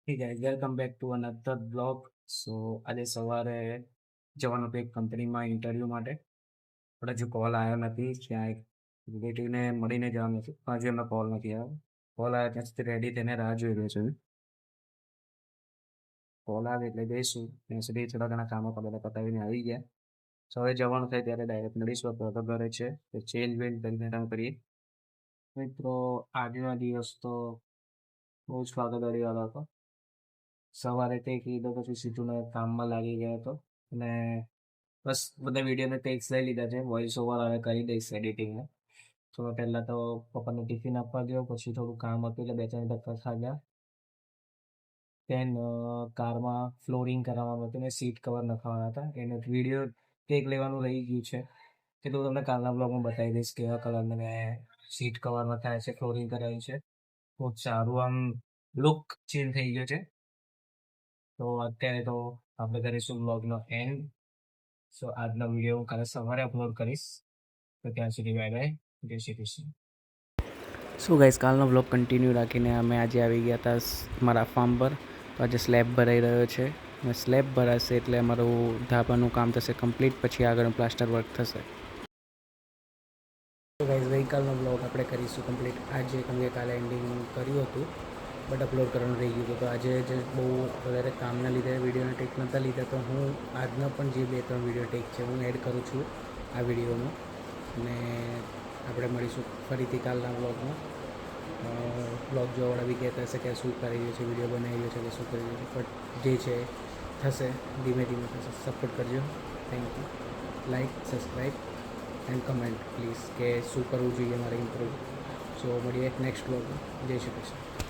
Hey guys, welcome back to another vlog. આજે સવારે જવાનું હતું એક કંપનીમાં ઇન્ટરવ્યૂ માટે. પણ હજુ કોલ આવ્યો નથી. ત્યાં એક રિલેટિવને મળીને જવાનું હતું. પણ હજુ એમનો કોલ નથી આવ્યો. કોલ આવ્યો ત્યાં સુધી રેડી થઈને રાહ જોઈ રહ્યો છું. કોલ આવે એટલે જઈશું. ત્યાં સુધી થોડા ઘણા કામો બધા પતાવીને આવી ગયા. હવે જવાનું થાય ત્યારે ડાયરેક્ટ મળીશું. આપણે તો ઘરે છે. ચેન્જ વેન્જ કરીને કામ કરીએ. મિત્રો, આજનો દિવસ તો બહુ જ ભાગદોડી વાળો હતો. સવારે તે કીધું પછી સીધું મેં કામમાં લાગી ગયો હતો અને બસ બધા વિડીયોને ટેક્સ લઈ લીધા છે. વોઇસ ઓવર હવે કરી દઈશ એડિટિંગને. તો પહેલાં તો પપ્પાને ટિફિન આપવા ગયો, પછી થોડું કામ હતું એટલે 2-4 ધક્કા ખાધા. દેન કારમાં ફ્લોરિંગ કરાવવાનું હતું ને સીટ કવર નખાવવાના હતા. એનો વિડીયો ટેક લેવાનું રહી ગયું છે. એ તો તમને કાલના બ્લોગમાં બતાવી દઈશ કેવા કલરને મેં સીટ કવર નખાયા છે, ફ્લોરિંગ કરાવ્યું છે. બહુ જ સારું આમ લુક ચેન્જ થઈ ગયો છે. તો અત્યારે તો આપણે કરીશું બ્લોગનો એન્ડ. આજનો વિડીયો હું કાલે સવારે અપલોડ કરીશ. તો ત્યાં સુધી બાય બાય. જય શ્રી કૃષ્ણ. ગાઈસ, કાલનો બ્લોગ કન્ટિન્યુ રાખીને અમે આજે આવી ગયા હતા મારા ફાર્મ પર. તો આજે સ્લેબ ભરાઈ રહ્યો છે અને સ્લેબ ભરાશે એટલે અમારું ધાબાનું કામ થશે કમ્પ્લીટ. પછી આગળનું પ્લાસ્ટર વર્ક થશે. તો ગાઈસ, ગઈકાલનો બ્લોગ આપણે કરીશું કમ્પ્લીટ આજે, કેમ કે કાલે એન્ડિંગ કર્યું હતું બટ અપલોડ કરવાનું રહી ગયું હતું. તો આજે જે બહુ વધારે કામના લીધે વિડીયોને ટેક નહોતા લીધા, તો હું આજનો પણ જે 2-3 વિડીયો ટેક છે હું એડ કરું છું આ વિડીયોમાં. અને આપણે મળીશું ફરીથી કાલના બ્લોગમાં. બ્લોગ જોવાવાળા બી કહેતા હશે કે શું કરી રહ્યો છે, વિડીયો બનાવી રહ્યો છે કે શું કરી રહ્યો છે, બટ જે છે થશે, ધીમે ધીમે થશે. સપોર્ટ કરજો. Thank you. Like, subscribe and comment please કે શું કરવું જોઈએ મારે ઇમ્પ્રૂવ. મળીએ નેક્સ્ટ બ્લોગમાં. જય શ્રી કૃષ્ણ.